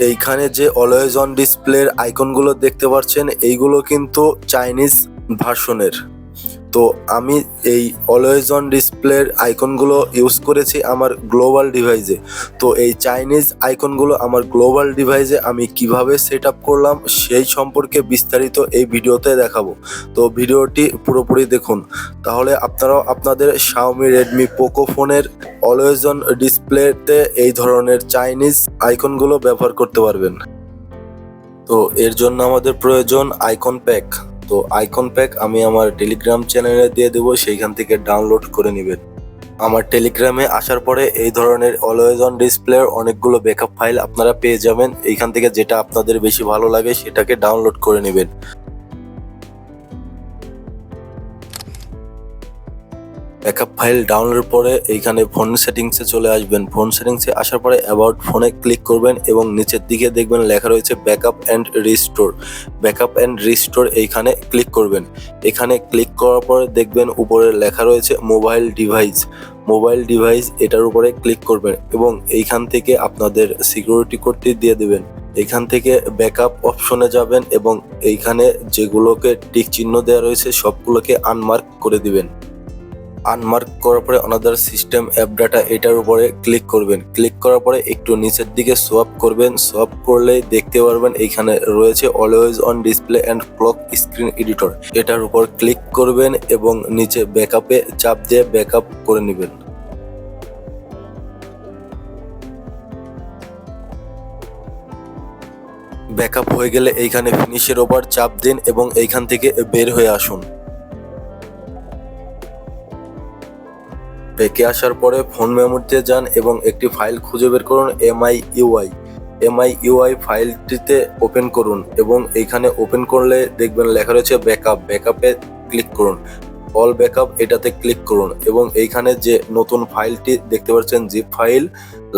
এইখানে যে always on ডিসপ্লের আইকনগুলো দেখতে পাচ্ছেন এইগুলো কিন্তু চাইনিজ ভার্সনের। তো আমি এই অলওয়েজ অন ডিসপ্লের আইকনগুলো ইউজ করেছি আমার গ্লোবাল ডিভাইসে। তো এই চাইনিজ আইকনগুলো আমার গ্লোবাল ডিভাইসে আমি কিভাবে সেট আপ করলাম সেই সম্পর্কে বিস্তারিত এই ভিডিওতে দেখাবো। তো ভিডিওটি পুরোপুরি দেখুন, তাহলে আপনারাও আপনাদের Xiaomi Redmi Poco ফোনের অলওয়েজ অন ডিসপ্লেতে এই ধরনের চাইনিজ আইকনগুলো ব্যবহার করতে পারবেন। তো এর জন্য আমাদের প্রয়োজন আইকন প্যাক। তো আইকন প্যাক আমি আমার টেলিগ্রাম চ্যানেলে দিয়ে দেবো, সেইখান থেকে ডাউনলোড করে নেবেন। আমার টেলিগ্রামে আসার পরে এই ধরনের অলওয়েজ অন ডিসপ্লের অনেকগুলো ব্যাকআপ ফাইল আপনারা পেয়ে যাবেন। এইখান থেকে যেটা আপনাদের বেশি ভালো লাগে সেটাকে ডাউনলোড করে নেবেন। ব্যাকআপ ফাইল ডাউনলোড পরে এইখানে ফোন সেটিংসে চলে আসবেন। ফোন সেটিংসে আসার পরে অ্যাবাউট ফোনে ক্লিক করবেন এবং নিচের দিকে দেখবেন লেখা রয়েছে backup and restore. Backup and restore এইখানে ক্লিক করবেন। এখানে ক্লিক করার পরে দেখবেন উপরে লেখা রয়েছে মোবাইল ডিভাইস। মোবাইল ডিভাইস এটার উপরে ক্লিক করবেন এবং এইখান থেকে আপনাদের সিকিউরিটি কোডটি দিয়ে দেবেন। এখান থেকে ব্যাকআপ অপশনে যাবেন এবং এইখানে যেগুলোকে টিক চিহ্ন দেওয়া রয়েছে সবগুলোকে আনমার্ক করে দিবেন। আনমার্ক করার পরে অনাদার সিস্টেম অ্যাপ ডাটা এটার উপরে ক্লিক করবেন। ক্লিক করার পরে একটু নিচের দিকে সোয়াপ করবেন। সোয়াপ করলেই দেখতে পারবেন এইখানে রয়েছে always on display and clock screen editor. এটার উপর ক্লিক করবেন এবং নিচে ব্যাকআপে চাপ দিয়ে ব্যাকআপ করে নেবেন। ব্যাকআপ হয়ে গেলে এইখানে ফিনিশের ওপর চাপ দিন এবং এইখান থেকে বের হয়ে আসুন। ব্যাকে আসার পরে ফোন মেমোরিতে যান এবং একটি ফাইল খুঁজে বের করুন MIUI ফাইলটিতে ওপেন করুন এবং এইখানে ওপেন করলে দেখবেন লেখা রয়েছে ব্যাকআপ। ব্যাকআপে ক্লিক করুন, অল ব্যাকআপ এটাতে ক্লিক করুন এবং এইখানে যে নতুন ফাইলটি দেখতে পাচ্ছেন জিপ ফাইল,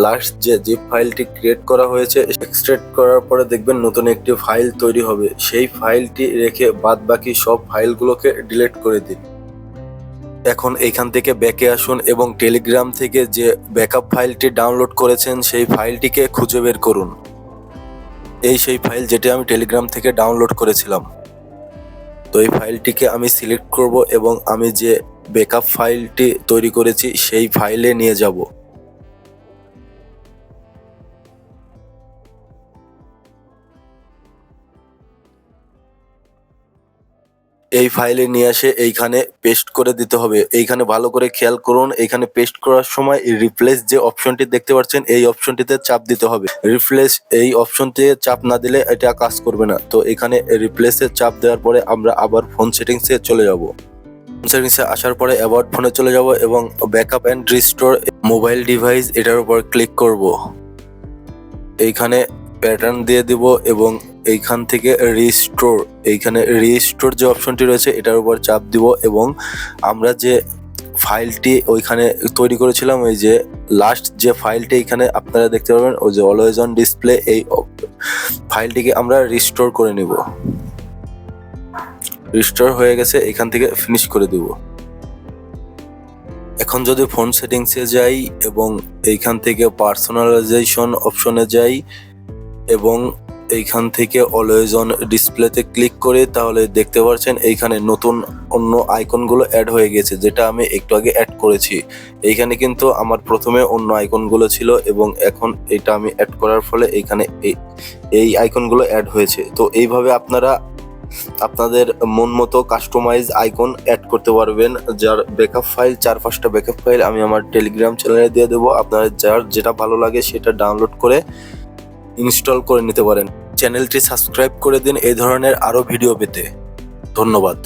লাস্ট যে জিপ ফাইলটি ক্রিয়েট করা হয়েছে এক্সট্রাক্ট করার পরে দেখবেন নতুন একটি ফাইল তৈরি হবে। সেই ফাইলটি রেখে বাদ বাকি সব ফাইলগুলোকে ডিলিট করে দিন। এখন এইখান থেকে ব্যাকে আসুন এবং টেলিগ্রাম থেকে যে ব্যাকআপ ফাইলটি ডাউনলোড করেছেন সেই ফাইলটিকে খুঁজে বের করুন। সেই ফাইল যেটি আমি টেলিগ্রাম থেকে ডাউনলোড করেছিলাম। তো এই ফাইলটিকে আমি সিলেক্ট করব এবং আমি যে ব্যাকআপ ফাইলটি তৈরি করেছি সেই ফাইলে নিয়ে যাব। এই ফাইলে নিয়ে আসে এইখানে পেস্ট করে দিতে হবে। এইখানে ভালো করে খেয়াল করুন, এইখানে পেস্ট করার সময় রিপ্লেস যে অপশনটি দেখতে পাচ্ছেন এই অপশনটিতে চাপ দিতে হবে। রিপ্লেস এই অপশনটিতে চাপ না দিলে এটা কাজ করবে না। তো এখানে রিপ্লেসে চাপ দেওয়ার পরে আমরা আবার ফোন সেটিংসে চলে যাব। ফোন সেটিংসে আসার পরে অ্যাবাউট ফোনে চলে যাব এবং backup and restore mobile device এটার উপর ক্লিক করব। এইখানে প্যাটার্ন দিয়ে দিব এবং এইখান থেকে এইখানে রিস্টোর যে অপশনটি রয়েছে এটার উপর চাপ দিব এবং আমরা যে ফাইলটি ওইখানে তৈরি করেছিলাম ওই যে লাস্ট যে ফাইলটি এখানে আপনারা দেখতে পাবেন ওই যে অলওয়েজ অন ডিসপ্লে এই ফাইলটিকে আমরা রিস্টোর করে নিব। রিস্টোর হয়ে গেছে, এখান থেকে ফিনিশ করে দিব। এখন যদি ফোন সেটিংসে যাই এবং এইখান থেকে পার্সোনালাইজেশন অপশনে যাই এবং এইখান থেকে অলওয়েজ অন ডিসপ্লেতে ক্লিক করে তাহলে দেখতে পাচ্ছেন এইখানে নতুন অন্য আইকনগুলো অ্যাড হয়ে গেছে, যেটা আমি একটু আগে অ্যাড করেছি। এইখানে কিন্তু আমার প্রথমে অন্য আইকনগুলো ছিল এবং এখন এটা আমি অ্যাড করার ফলে এইখানে এই আইকনগুলো অ্যাড হয়েছে। তো এইভাবে আপনারা আপনাদের মন মতো কাস্টমাইজ আইকন অ্যাড করতে পারবেন। যার ব্যাকআপ ফাইল 4-5টা ব্যাকআপ ফাইল আমি আমার টেলিগ্রাম চ্যানেলে দিয়ে দেবো। আপনারা যার যেটা ভালো লাগে সেটা ডাউনলোড করে ইনস্টল করে নিতে পারেন। চ্যানেলটি সাবস্ক্রাইব করে দিন এই ধরনের আরো ভিডিও পেতে। ধন্যবাদ।